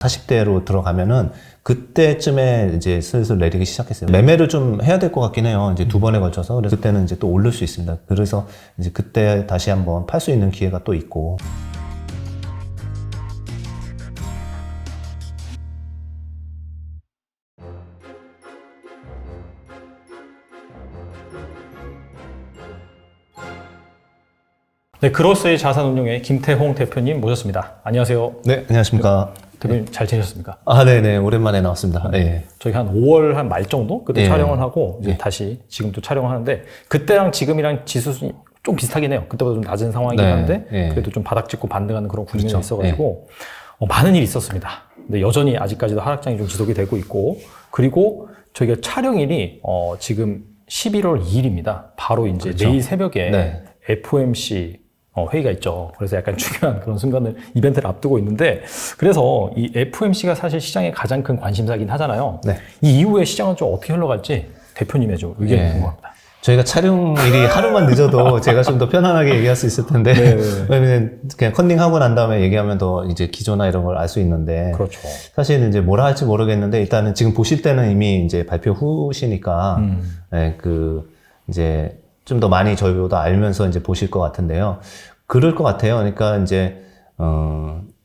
40대로 들어가면은 그때쯤에 이제 슬슬 내리기 시작했어요. 매매를 좀 해야 될 것 같긴 해요. 이제 2번에 걸쳐서. 그래서 그때는 이제 또 오를 수 있습니다. 그래서 이제 그때 다시 한번 팔 수 있는 기회가 또 있고. 네, 그로스의 자산운용의 김태홍 대표님 모셨습니다. 안녕하세요. 네, 안녕하십니까. 대표님 잘 지내셨습니까? 아, 네네. 오랜만에 나왔습니다. 네. 저희 한 5월 한 말 정도? 그때 예. 촬영을 하고, 이제 예. 다시 지금 또 촬영을 하는데, 그때랑 지금이랑 지수 순위 좀 비슷하긴 해요. 그때보다 좀 낮은 상황이긴 네. 한데, 예. 그래도 좀 바닥 찍고 반등하는 그런 국면이 그렇죠. 있어가지고, 많은 일이 있었습니다. 근데 여전히 아직까지도 하락장이 좀 지속이 되고 있고, 그리고 저희가 촬영일이, 지금 11월 2일입니다. 바로 이제 그렇죠. 내일 새벽에 네. FOMC 회의가 있죠. 그래서 약간 중요한 그런 순간을, 이벤트를 앞두고 있는데, 그래서 이 FOMC가 사실 시장의 가장 큰 관심사긴 하잖아요. 네. 이 이후에 시장은 좀 어떻게 흘러갈지 대표님의 좀 의견이 예. 궁금합니다. 저희가 촬영일이 하루만 늦어도 제가 좀 더 편안하게 얘기할 수 있을 텐데, 왜냐면 그냥 컨닝하고 난 다음에 얘기하면 더 이제 기조나 이런 걸 알 수 있는데, 그렇죠. 사실 이제 뭐라 할지 모르겠는데, 일단은 지금 보실 때는 이미 이제 발표 후시니까, 네, 이제 좀 더 많이 저희보다 알면서 이제 보실 것 같은데요. 그럴 것 같아요. 그러니까 이제,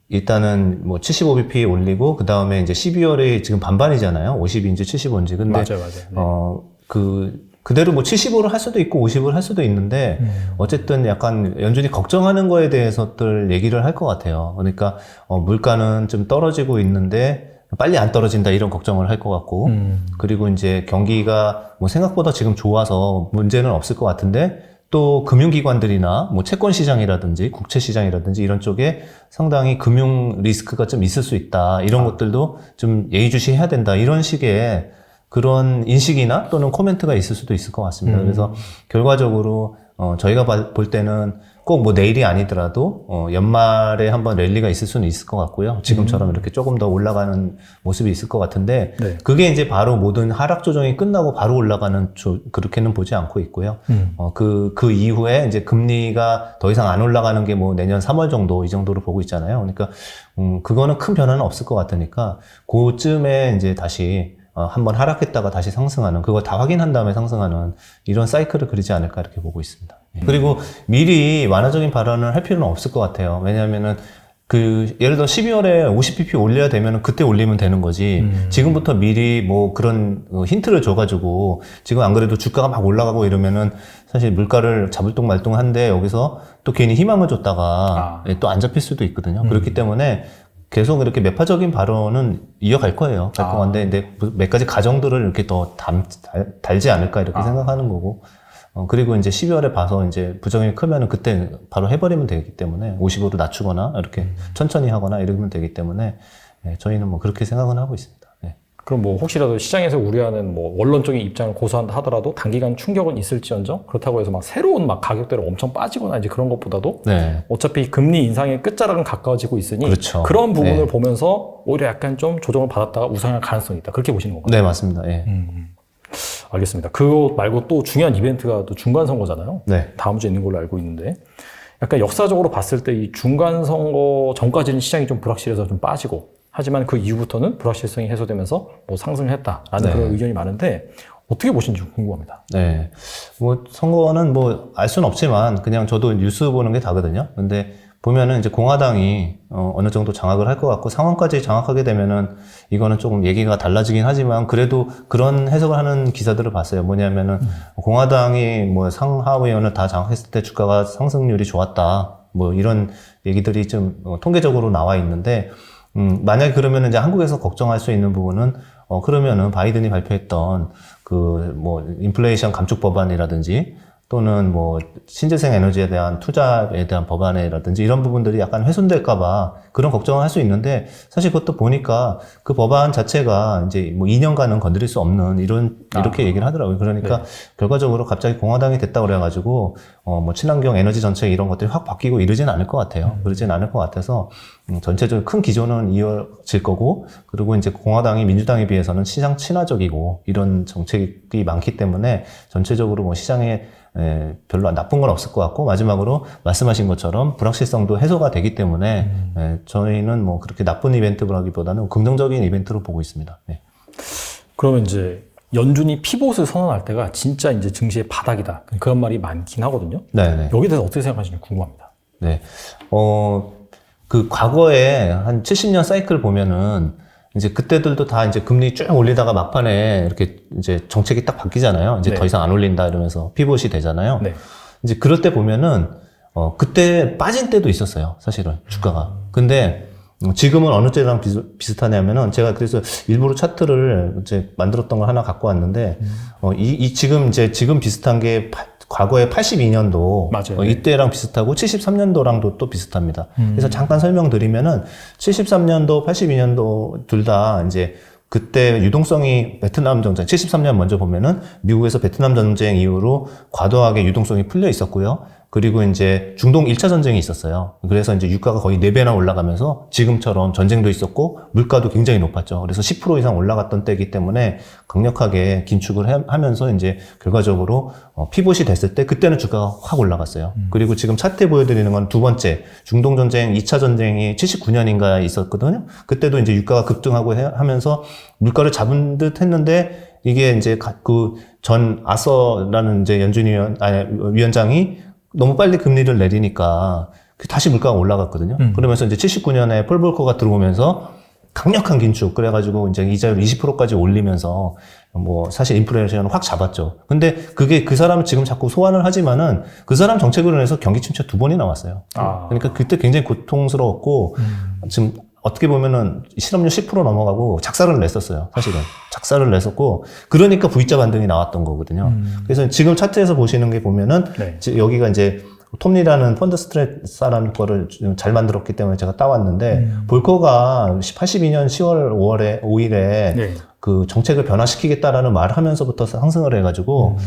일단은 뭐 75bp 올리고, 그 다음에 이제 12월에 지금 반반이잖아요. 50인지 75인지. 근데, 맞아요. 네. 그대로 뭐 75를 할 수도 있고 50을 할 수도 있는데, 어쨌든 약간 연준이 걱정하는 거에 대해서들 얘기를 할 것 같아요. 그러니까, 물가는 좀 떨어지고 있는데, 빨리 안 떨어진다 이런 걱정을 할 것 같고, 그리고 이제 경기가 뭐 생각보다 지금 좋아서 문제는 없을 것 같은데, 또 금융기관들이나 뭐 채권시장이라든지 국채시장이라든지 이런 쪽에 상당히 금융 리스크가 좀 있을 수 있다. 이런 것들도 좀 예의주시해야 된다. 이런 식의 그런 인식이나 또는 코멘트가 있을 수도 있을 것 같습니다. 그래서 결과적으로 저희가 볼 때는 꼭 뭐 내일이 아니더라도 연말에 한번 랠리가 있을 수는 있을 것 같고요. 지금처럼 이렇게 조금 더 올라가는 모습이 있을 것 같은데, 네. 그게 이제 바로 모든 하락 조정이 끝나고 바로 올라가는 그렇게는 보지 않고 있고요. 그 이후에 이제 금리가 더 이상 안 올라가는 게 뭐 내년 3월 정도 이 정도로 보고 있잖아요. 그러니까 그거는 큰 변화는 없을 것 같으니까 그쯤에 이제 다시 한번 하락했다가 다시 상승하는, 그걸 다 확인한 다음에 상승하는 이런 사이클을 그리지 않을까 이렇게 보고 있습니다. 그리고 미리 완화적인 발언을 할 필요는 없을 것 같아요. 왜냐하면은 예를 들어 12월에 50bp 올려야 되면 그때 올리면 되는 거지. 지금부터 미리 뭐 그런 힌트를 줘가지고, 지금 안 그래도 주가가 막 올라가고 이러면은 사실 물가를 잡을똥말똥한데 여기서 또 괜히 희망을 줬다가 또 안 잡힐 수도 있거든요. 그렇기 때문에 계속 이렇게 매파적인 발언은 이어갈 거예요. 갈 것 같은데, 근데 몇 가지 가정들을 이렇게 더 달지 않을까 이렇게 생각하는 거고. 그리고 이제 12월에 봐서 이제 부정이 크면은 그때 바로 해버리면 되기 때문에 50으로 낮추거나 이렇게 천천히 하거나 이러면 되기 때문에, 저희는 뭐 그렇게 생각은 하고 있습니다. 네. 그럼 뭐 혹시라도 시장에서 우려하는 뭐 원론적인 입장을 고수한다 하더라도 단기간 충격은 있을지언정, 그렇다고 해서 막 새로운 막 가격대로 엄청 빠지거나 이제 그런 것보다도 네. 어차피 금리 인상의 끝자락은 가까워지고 있으니, 그렇죠. 그런 부분을 네. 보면서 오히려 약간 좀 조정을 받았다가 우상할 가능성이 있다. 그렇게 보시는 건가요? 네, 맞습니다. 예. 알겠습니다. 그거 말고 또 중요한 이벤트가 또 중간선거잖아요. 네. 다음 주에 있는 걸로 알고 있는데, 약간 역사적으로 봤을 때 이 중간선거 전까지는 시장이 좀 불확실해서 좀 빠지고, 하지만 그 이후부터는 불확실성이 해소되면서 뭐 상승했다라는 그런 의견이 많은데, 어떻게 보시는지 궁금합니다. 네. 뭐 선거는 뭐 알 수는 없지만 그냥 저도 뉴스 보는 게 다거든요. 근데 보면은 이제 공화당이 어느 정도 장악을 할 것 같고, 상황까지 장악하게 되면은 이거는 조금 얘기가 달라지긴 하지만, 그래도 그런 해석을 하는 기사들을 봤어요. 뭐냐면은 공화당이 뭐 상하의원을 다 장악했을 때 주가가 상승률이 좋았다, 뭐 이런 얘기들이 좀 통계적으로 나와 있는데, 만약에 그러면은 이제 한국에서 걱정할 수 있는 부분은, 그러면은 바이든이 발표했던 뭐 인플레이션 감축 법안이라든지, 또는 뭐 신재생 에너지에 대한 투자에 대한 법안이라든지 이런 부분들이 약간 훼손될까봐 그런 걱정을 할 수 있는데, 사실 그것도 보니까 그 법안 자체가 이제 뭐 2년간은 건드릴 수 없는 이렇게 얘기를 하더라고요. 그러니까 결과적으로 갑자기 공화당이 됐다 그래가지고 뭐 친환경 에너지 정책 이런 것들이 확 바뀌고 이러진 않을 것 같아요. 그러진 않을 것 같아서 전체적으로 큰 기조는 이어질 거고, 그리고 이제 공화당이 민주당에 비해서는 시장 친화적이고 이런 정책이 많기 때문에 전체적으로 뭐 시장에 별로 나쁜 건 없을 것 같고, 마지막으로 말씀하신 것처럼 불확실성도 해소가 되기 때문에 저희는 뭐 그렇게 나쁜 이벤트라기보다는 긍정적인 이벤트로 보고 있습니다. 네. 그러면 이제 연준이 피봇을 선언할 때가 진짜 이제 증시의 바닥이다. 그런 말이 많긴 하거든요. 네네. 여기에 대해서 어떻게 생각하시는지 궁금합니다. 네. 그 과거에 한 70년 사이클 보면은 이제 그때들도 다 이제 금리 쭉 올리다가 막판에 이렇게 이제 정책이 딱 바뀌잖아요. 이제 네. 더 이상 안 올린다 이러면서 피봇이 되잖아요. 네. 이제 그럴 때 보면은 그때 빠진 때도 있었어요. 사실은 주가가. 근데 지금은 어느 때랑 비슷하냐면은 제가 그래서 일부러 차트를 이제 만들었던 걸 하나 갖고 왔는데 지금 비슷한 게 과거에 82년도 맞아요. 이때랑 비슷하고 73년도랑도 또 비슷합니다. 그래서 잠깐 설명드리면은 73년도, 82년도 둘 다 이제 그때 유동성이 베트남 전쟁 73년 먼저 보면은 미국에서 베트남 전쟁 이후로 과도하게 유동성이 풀려 있었고요. 그리고 이제 중동 1차 전쟁이 있었어요. 그래서 이제 유가가 거의 4배나 올라가면서 지금처럼 전쟁도 있었고 물가도 굉장히 높았죠. 그래서 10% 이상 올라갔던 때이기 때문에 강력하게 긴축을 하면서 이제 결과적으로 피봇이 됐을 때 그때는 주가가 확 올라갔어요. 그리고 지금 차트에 보여드리는 건 두 번째 중동 전쟁 2차 전쟁이 79년인가 있었거든요. 그때도 이제 유가가 급등하고 하면서 물가를 잡은 듯 했는데 이게 이제 그 전 아서라는 이제 연준 위원장이 너무 빨리 금리를 내리니까 다시 물가가 올라갔거든요. 그러면서 이제 79년에 폴 볼커가 들어오면서 강력한 긴축, 그래가지고 이제 이자율 20%까지 올리면서 뭐 사실 인플레이션을 확 잡았죠. 근데 그게 그 사람은 지금 자꾸 소환을 하지만은 그 사람 정책으로 인해서 경기 침체 2번이 나왔어요. 그러니까 그때 굉장히 고통스러웠고 지금 어떻게 보면은 실업률 10% 넘어가고 작사를 냈었어요. 사실은. 작사를 냈었고, 그러니까 V자 반등이 나왔던 거거든요. 그래서 지금 차트에서 보시는 게 보면은, 네. 여기가 이제 톰리라는 펀드 스트레스라는 거를 잘 만들었기 때문에 제가 따왔는데, 볼커가 82년 10월 5일에 네. 그 정책을 변화시키겠다라는 말을 하면서부터 상승을 해가지고,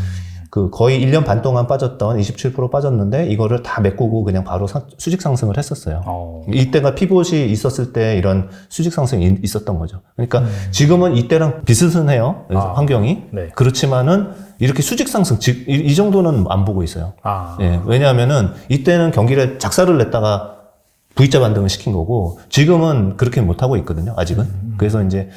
그 거의 1년 반 동안 빠졌던 27% 빠졌는데 이거를 다 메꾸고 그냥 바로 수직 상승을 했었어요. 이때가 피봇이 있었을 때 이런 수직 상승이 있었던 거죠. 그러니까 지금은 이때랑 비슷해요. 환경이. 네. 그렇지만은 이렇게 수직 상승 이 정도는 안 보고 있어요. 예, 왜냐하면은 이때는 경기를 작사를 냈다가 V자 반등을 시킨 거고 지금은 그렇게 못 하고 있거든요. 아직은. 그래서 이제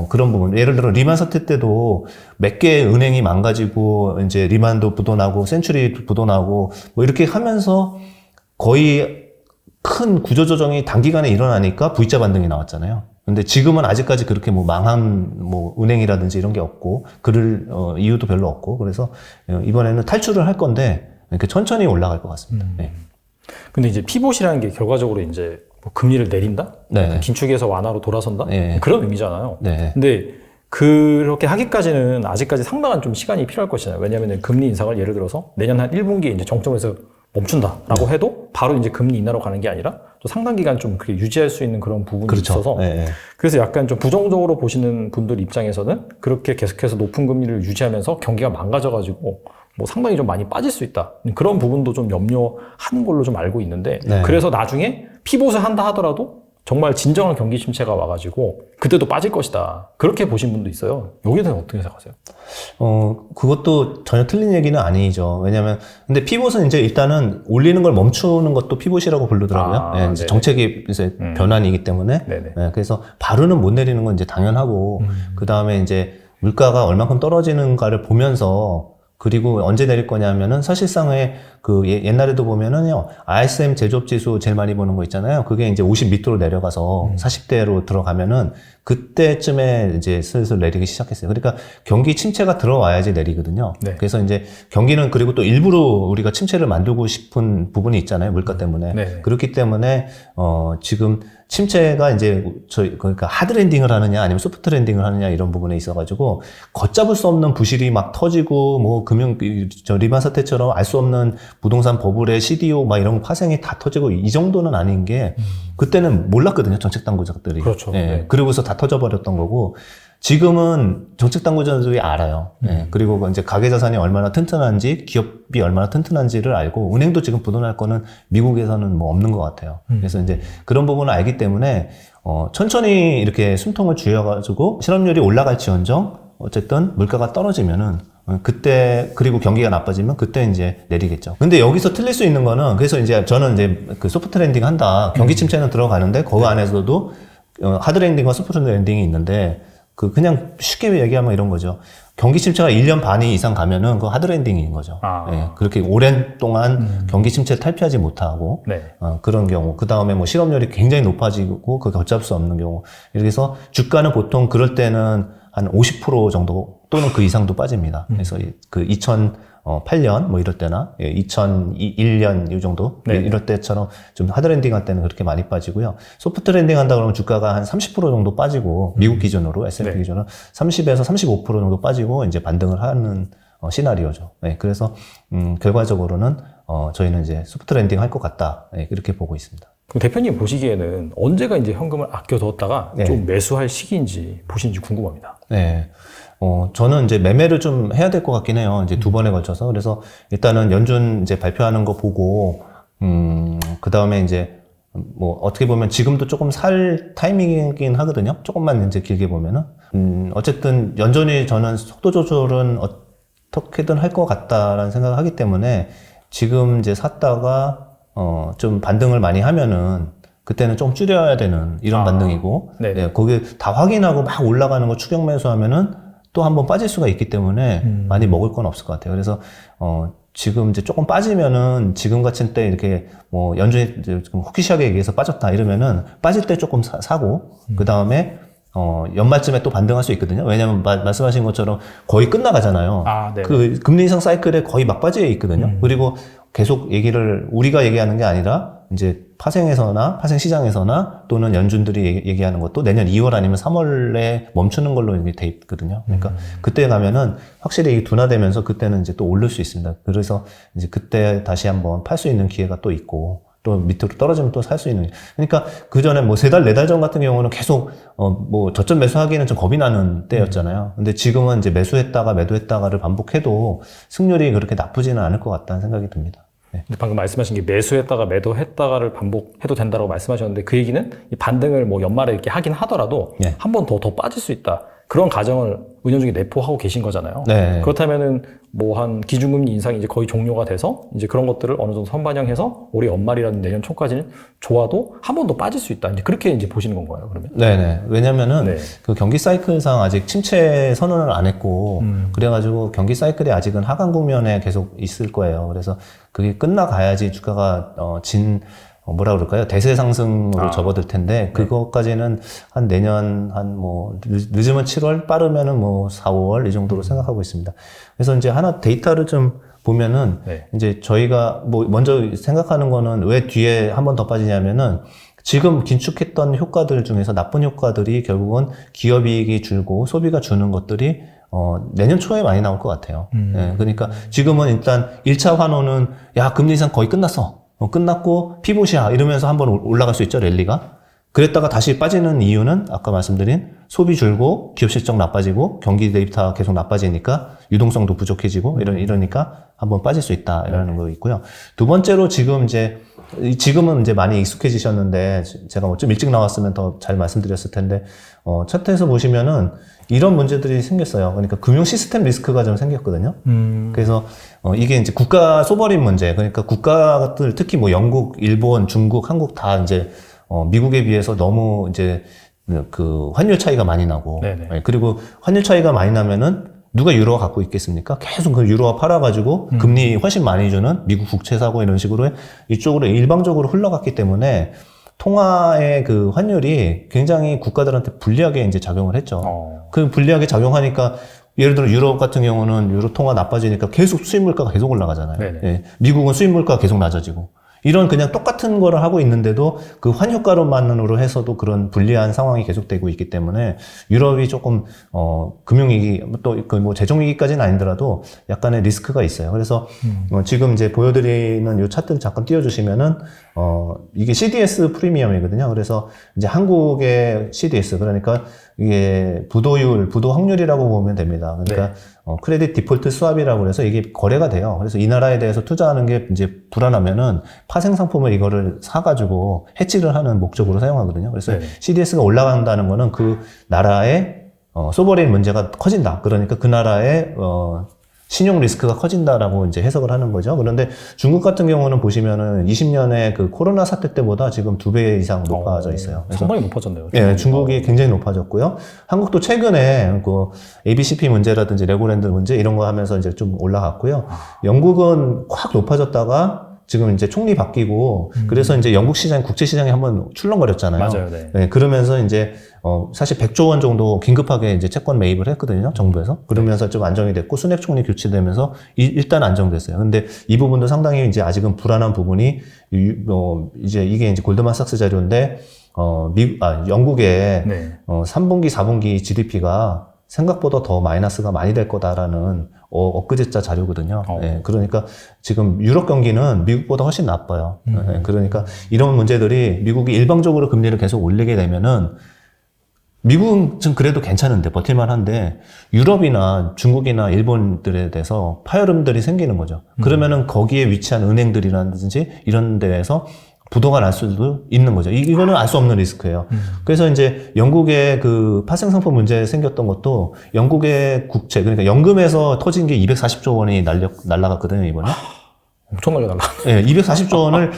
그런 부분, 예를 들어 리만 사태 때도 몇 개 은행이 망가지고 이제 리만도 부도나고 센츄리 부도나고 뭐 이렇게 하면서 거의 큰 구조조정이 단기간에 일어나니까 V자 반등이 나왔잖아요. 근데 지금은 아직까지 그렇게 뭐 망한 뭐 은행이라든지 이런 게 없고 그럴 이유도 별로 없고 그래서 이번에는 탈출을 할 건데 이렇게 천천히 올라갈 것 같습니다. 네. 근데 이제 피봇이라는 게 결과적으로 이제 뭐 금리를 내린다? 네. 긴축에서 완화로 돌아선다? 네. 그런 의미잖아요. 네. 근데 그렇게 하기까지는 아직까지 상당한 좀 시간이 필요할 것이잖아요. 왜냐하면 금리 인상을 예를 들어서 내년 한 1분기에 이제 정점에서 멈춘다라고 해도 바로 이제 금리 인하로 가는 게 아니라 또 상당 기간 좀 그렇게 유지할 수 있는 그런 부분이 그렇죠. 있어서 네. 그래서 약간 좀 부정적으로 보시는 분들 입장에서는 그렇게 계속해서 높은 금리를 유지하면서 경기가 망가져가지고 뭐 상당히 좀 많이 빠질 수 있다. 그런 부분도 좀 염려하는 걸로 좀 알고 있는데 네. 그래서 나중에 피봇을 한다 하더라도 정말 진정한 경기 침체가 와가지고 그때도 빠질 것이다. 그렇게 보신 분도 있어요. 여기에 대해서 어떻게 생각하세요? 그것도 전혀 틀린 얘기는 아니죠. 왜냐면, 근데 피봇은 이제 일단은 올리는 걸 멈추는 것도 피봇이라고 부르더라고요. 네, 이제 정책이 이제 변환이기 때문에. 네, 그래서 바로는 못 내리는 건 이제 당연하고, 그 다음에 이제 물가가 얼만큼 떨어지는가를 보면서 그리고 언제 내릴 거냐면은 사실상의 그 옛날에도 보면은요 ISM 제조업 지수 제일 많이 보는 거 있잖아요. 그게 이제 50 밑으로 내려가서 40대로 들어가면은 그때쯤에 이제 슬슬 내리기 시작했어요. 그러니까 경기 침체가 들어와야지 내리거든요. 네. 그래서 이제 경기는 그리고 또 일부러 우리가 침체를 만들고 싶은 부분이 있잖아요. 물가 때문에. 네. 그렇기 때문에 지금 침체가 이제 그러니까 하드 랜딩을 하느냐 아니면 소프트 랜딩을 하느냐 이런 부분에 있어가지고 걷잡을 수 없는 부실이 막 터지고 뭐 리만 사태처럼 알 수 없는 부동산 버블의 CDO 막 이런 파생이 다 터지고 이 정도는 아닌 게 그때는 몰랐거든요. 정책 당국자들이. 그렇죠. 예. 네. 그러고서 다 터져버렸던 거고 지금은 정책 당국자들이 알아요. 예. 그리고 이제 가계자산이 얼마나 튼튼한지 기업이 얼마나 튼튼한지를 알고 은행도 지금 부도날 거는 미국에서는 뭐 없는 것 같아요. 그래서 이제 그런 부분을 알기 때문에 천천히 이렇게 숨통을 쥐어가지고 실업률이 올라갈지언정 어쨌든 물가가 떨어지면은 그때 그리고 경기가 나빠지면 그때 이제 내리겠죠. 근데 여기서 틀릴 수 있는 거는 그래서 이제 저는 이제 그 소프트 랜딩 한다. 경기 침체는 들어가는데 그 안에서도 하드 랜딩과 소프트 랜딩이 있는데 그냥 쉽게 얘기하면 이런 거죠. 경기 침체가 1년 반이 이상 가면은 그 하드 랜딩인 거죠. 예, 그렇게 오랜 동안 경기 침체를 탈피하지 못하고 네. 그런 경우, 그 다음에 뭐 실업률이 굉장히 높아지고 그 걷잡을 수 없는 경우. 이렇게 해서 주가는 보통 그럴 때는 한 50% 정도 또는 그 이상도 빠집니다. 그래서 그 2008년 뭐 이럴 때나 2001년 이 정도 네. 이럴 때처럼 좀 하드 랜딩 할 때는 그렇게 많이 빠지고요. 소프트 랜딩 한다 그러면 주가가 한 30% 정도 빠지고 미국 기준으로 S&P 네. 기준으로 30에서 35% 정도 빠지고 이제 반등을 하는 시나리오죠. 네, 그래서 결과적으로는 저희는 이제 소프트 랜딩 할 것 같다. 네, 이렇게 보고 있습니다. 그럼 대표님 보시기에는 언제가 이제 현금을 아껴뒀다가 네. 좀 매수할 시기인지 보시는지 궁금합니다. 네. 저는 이제 매매를 좀 해야 될 것 같긴 해요. 이제 두 번에 걸쳐서. 그래서 일단은 연준 이제 발표하는 거 보고, 그 다음에 이제 뭐 어떻게 보면 지금도 조금 살 타이밍이긴 하거든요. 조금만 이제 길게 보면은. 어쨌든 연준이 저는 속도 조절은 어떻게든 할 것 같다라는 생각을 하기 때문에 지금 이제 샀다가 좀 반등을 많이 하면은 그때는 좀 줄여야 되는 이런 반등이고, 네, 거기에 다 확인하고 막 올라가는 거 추격 매수하면은 또 한번 빠질 수가 있기 때문에 많이 먹을 건 없을 것 같아요. 그래서 지금 이제 조금 빠지면은 지금 같은 때 이렇게 뭐 연준이 좀 호기시하게 얘기해서 빠졌다 이러면은 빠질 때 조금 사고 그 다음에 연말쯤에 또 반등할 수 있거든요. 왜냐면 말씀하신 것처럼 거의 끝나가잖아요. 그 금리 인상 사이클에 거의 막바지에 있거든요. 그리고 계속 우리가 얘기하는 게 아니라 이제 파생에서나 파생 시장에서나 또는 연준들이 얘기하는 것도 내년 2월 아니면 3월에 멈추는 걸로 이게 돼 있거든요. 그러니까 그때 가면은 확실히 둔화되면서 그때는 이제 또 오를 수 있습니다. 그래서 이제 그때 다시 한번 팔 수 있는 기회가 또 있고 또 밑으로 떨어지면 또 살 수 있는. 그러니까 그 전에 뭐 3달, 4달 전 같은 경우는 계속 뭐 저점 매수하기는 좀 겁이 나는 때였잖아요. 근데 지금은 이제 매수했다가 매도했다가를 반복해도 승률이 그렇게 나쁘지는 않을 것 같다는 생각이 듭니다. 네. 방금 말씀하신 게 매수했다가 매도했다가를 반복해도 된다고 말씀하셨는데 그 얘기는 이 반등을 뭐 연말에 이렇게 하긴 하더라도 네. 한 번 더 빠질 수 있다. 그런 가정을 은연중에 내포하고 계신 거잖아요. 네. 그렇다면은 뭐 한 기준금리 인상이 이제 거의 종료가 돼서 이제 그런 것들을 어느 정도 선반영해서 올해 연말이라든 내년 초까지는 좋아도 한 번 더 빠질 수 있다. 이제 그렇게 이제 보시는 건가요, 그러면? 네네. 왜냐면은 그 경기 사이클상 아직 침체 선언을 안 했고 그래가지고 경기 사이클이 아직은 하강 국면에 계속 있을 거예요. 그래서 그게 끝나가야지 주가가 뭐라 그럴까요? 대세 상승으로 접어들 텐데, 그것까지는 한 내년, 늦으면 7월, 빠르면은 뭐 4, 5월 이 정도로 생각하고 있습니다. 그래서 이제 하나 데이터를 좀 보면은, 이제 저희가 뭐 먼저 생각하는 거는 왜 뒤에 한 번 더 빠지냐면은, 지금 긴축했던 효과들 중에서 나쁜 효과들이 결국은 기업이익이 줄고 소비가 주는 것들이 내년 초에 많이 나올 것 같아요. 네, 그러니까 지금은 일단 1차 환호는, 야, 금리 인상 거의 끝났어. 끝났고 피봇이야 이러면서 한번 올라갈 수 있죠, 랠리가. 그랬다가 다시 빠지는 이유는 아까 말씀드린 소비 줄고 기업 실적 나빠지고 경기 데이터 계속 나빠지니까 유동성도 부족해지고 이러니까 한번 빠질 수 있다라는 거 있고요. 두 번째로 지금은 이제 많이 익숙해지셨는데 제가 좀 일찍 나왔으면 더 잘 말씀드렸을 텐데 차트에서 보시면은 이런 문제들이 생겼어요. 그러니까 금융 시스템 리스크가 좀 생겼거든요. 그래서 이게 이제 국가 소버린 문제. 그러니까 국가들 특히 뭐 영국, 일본, 중국, 한국 다 이제 미국에 비해서 너무 이제 그 환율 차이가 많이 나고, 그리고 환율 차이가 많이 나면은 누가 유로 갖고 있겠습니까? 계속 그 유로화 팔아가지고 금리 훨씬 많이 주는 미국 국채 사고 이런 식으로 이쪽으로 일방적으로 흘러갔기 때문에 통화의 그 환율이 굉장히 국가들한테 불리하게 이제 작용을 했죠. 그 불리하게 작용하니까 예를 들어 유럽 같은 경우는 유로 통화 나빠지니까 계속 수입 물가가 계속 올라가잖아요. 예, 미국은 수입 물가가 계속 낮아지고. 이런 그냥 똑같은 거를 하고 있는데도 그 환효과로만으로 해서도 그런 불리한 상황이 계속되고 있기 때문에 유럽이 조금 금융위기 또 그 뭐 재정위기까지는 아니더라도 약간의 리스크가 있어요. 그래서 지금 이제 보여드리는 이 차트를 잠깐 띄워주시면은 이게 CDS 프리미엄이거든요. 그래서 이제 한국의 CDS 그러니까 이게 부도 확률이라고 보면 됩니다. 그러니까 크레딧 디폴트 스왑이라고 해서 이게 거래가 돼요. 그래서 이 나라에 대해서 투자하는 게 이제 불안하면은 파생 상품을 이거를 사가지고 해치를 하는 목적으로 사용하거든요. 그래서 CDS가 올라간다는 거는 그 나라의 소버레인 문제가 커진다. 그러니까 그 나라의 신용 리스크가 커진다라고 이제 해석을 하는 거죠. 그런데 중국 같은 경우는 보시면은 20년에 그 코로나 사태 때보다 지금 2배 이상 높아져 있어요. 그래서 상당히 높아졌네요. 예, 중국이 굉장히 높아졌고요. 한국도 최근에 그 ABCP 문제라든지 레고랜드 문제 이런 거 하면서 이제 좀 올라갔고요. 영국은 확 높아졌다가 지금 이제 총리 바뀌고 그래서 이제 영국 시장, 국제 시장이 한번 출렁거렸잖아요. 맞아요, 네. 네, 그러면서 이제 사실 100조 원 정도 긴급하게 이제 채권 매입을 했거든요, 정부에서. 그러면서 좀 안정이 됐고 순핵 총리 교체되면서 일단 안정됐어요. 근데 이 부분도 상당히 이제 아직은 불안한 부분이 이제 이게 이제 골드만삭스 자료인데 영국의 네. 3분기, 4분기 GDP가 생각보다 더 마이너스가 많이 될 거다라는 엊그제자 자료거든요. 예, 그러니까 지금 유럽 경기는 미국보다 훨씬 나빠요. 예, 그러니까 이런 문제들이 미국이 일방적으로 금리를 계속 올리게 되면은 미국은 좀 그래도 괜찮은데 버틸만 한데 유럽이나 중국이나 일본들에 대해서 파열음들이 생기는 거죠. 그러면은 거기에 위치한 은행들이라든지 이런 데에서 부도가 날 수도 있는 거죠. 이거는 알 수 없는 리스크예요. 그래서 이제 영국의 그 파생상품 문제 생겼던 것도 영국의 국채, 그러니까 연금에서 터진 게 240조 원이 날라갔거든요, 이번에. 엄청나게 날라. 예, 240조 원을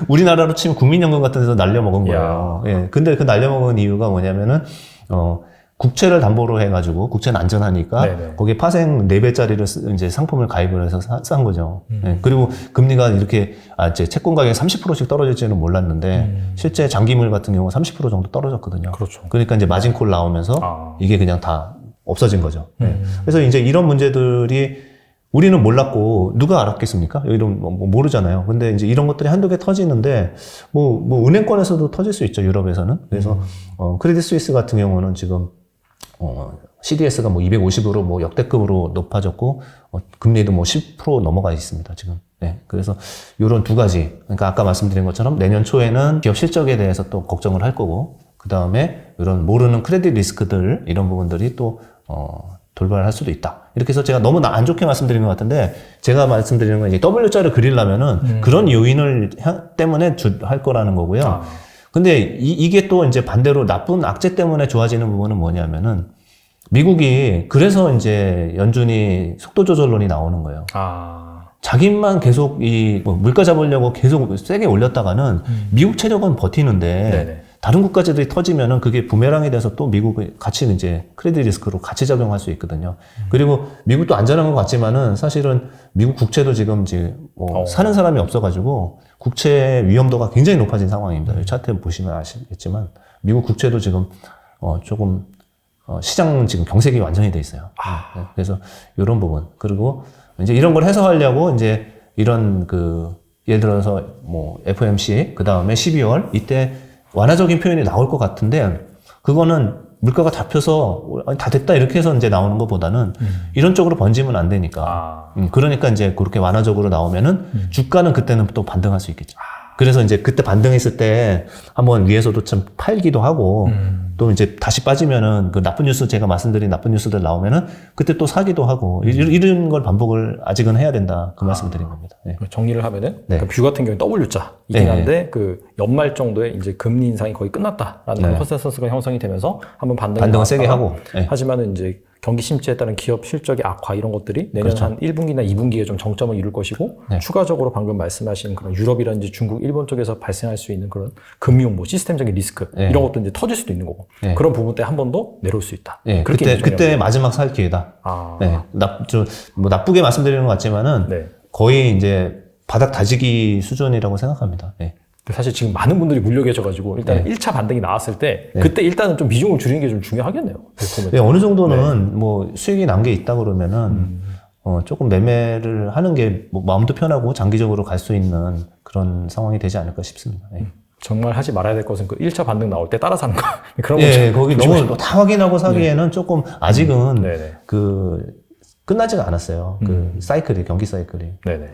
우리나라로 치면 국민연금 같은 데서 날려먹은 거예요. 예, 근데 그 날려먹은 이유가 뭐냐면은, 국채를 담보로 해가지고, 국채는 안전하니까, 네네. 거기에 파생 4배짜리를 이제 상품을 가입을 해서 싼 거죠. 예, 그리고 금리가 이렇게, 이제 채권 가격이 30%씩 떨어질지는 몰랐는데, 실제 장기물 같은 경우 30% 정도 떨어졌거든요. 그렇죠. 그러니까 이제 마진콜 나오면서, 이게 그냥 다 없어진 거죠. 예. 그래서 이제 이런 문제들이 우리는 몰랐고 누가 알았겠습니까? 이런 모르잖아요. 근데 이제 이런 것들이 한두 개 터지는데 은행권에서도 터질 수 있죠, 유럽에서는. 그래서 크레딧 스위스 같은 경우는 지금 CDS가 250으로 역대급으로 높아졌고 금리도 10% 넘어가 있습니다, 지금. 네. 그래서 이런 두 가지. 그러니까 아까 말씀드린 것처럼 내년 초에는 기업 실적에 대해서 또 걱정을 할 거고, 그 다음에 이런 모르는 크레딧 리스크들 이런 부분들이 또 돌발할 수도 있다. 이렇게 해서 제가 너무 안 좋게 말씀드린 것 같은데, 제가 말씀드리는 건 이제 W자를 그리려면은 그런 요인을 때문에 할 거라는 거고요. 근데 이게 또 이제 반대로 나쁜 악재 때문에 좋아지는 부분은 뭐냐면은, 미국이 그래서 이제 연준이 속도 조절론이 나오는 거예요. 자기만 계속 물가 잡으려고 계속 세게 올렸다가는 미국 체력은 버티는데, 네네. 다른 국가들이 터지면은 그게 부메랑이 돼서 또 미국이 같이 이제 크레딧 리스크로 같이 작용할 수 있거든요. 그리고 미국도 안전한 것 같지만은 사실은 미국 국채도 지금 사는 사람이 없어가지고 국채 위험도가 굉장히 높아진 상황입니다. 차트 보시면 아시겠지만 미국 국채도 지금 조금 시장 지금 경색이 완전히 돼 있어요. 네. 그래서 이런 부분, 그리고 이제 이런 걸 해소하려고 이제 이런 예를 들어서 FOMC 그 다음에 12월 이때 완화적인 표현이 나올 것 같은데, 그거는 물가가 잡혀서 다 됐다 이렇게 해서 이제 나오는 것보다는 이런 쪽으로 번지면 안 되니까. 그러니까 이제 그렇게 완화적으로 나오면은 주가는 그때는 또 반등할 수 있겠죠. 그래서 이제 그때 반등했을 때 한번 위에서도 참 팔기도 하고, 또 이제 다시 빠지면은 그 나쁜 뉴스, 제가 말씀드린 나쁜 뉴스들 나오면은 그때 또 사기도 하고, 이런 걸 반복을 아직은 해야 된다. 그 말씀 드린 겁니다. 네. 정리를 하면은, 네. 뷰 같은 경우는 W자이긴 한데, 그 연말 정도에 이제 금리 인상이 거의 끝났다라는 컨센서스가 형성이 되면서 한번 반등을 세게 하고. 네. 하지만은 이제 경기 침체에 따른 기업 실적의 악화 이런 것들이 내년 그렇죠. 한 1분기나 2분기에 좀 정점을 이룰 것이고, 추가적으로 방금 말씀하신 그런 유럽이라든지 중국, 일본 쪽에서 발생할 수 있는 그런 금융, 시스템적인 리스크 이런 것도 이제 터질 수도 있는 거고, 그런 부분 때 한 번 더 내려올 수 있다. 그렇게 그때 마지막 살 기회다. 네. 나쁘게 말씀드리는 것 같지만은 거의 이제 바닥 다지기 수준이라고 생각합니다. 네. 사실 지금 많은 분들이 물려 계셔가지고 일단 1차 반등이 나왔을 때 그때 일단은 좀 비중을 줄이는 게 좀 중요하겠네요. 네, 어느 정도는 수익이 난 게 있다 그러면은 조금 매매를 하는 게 마음도 편하고 장기적으로 갈 수 있는 그런 상황이 되지 않을까 싶습니다. 네. 정말 하지 말아야 될 것은 그 1차 반등 나올 때 따라 사는 거. 그런 거. 거기 너무 다 확인하고 사기에는 조금 아직은 끝나지가 않았어요. 사이클이, 경기 사이클이. 네네.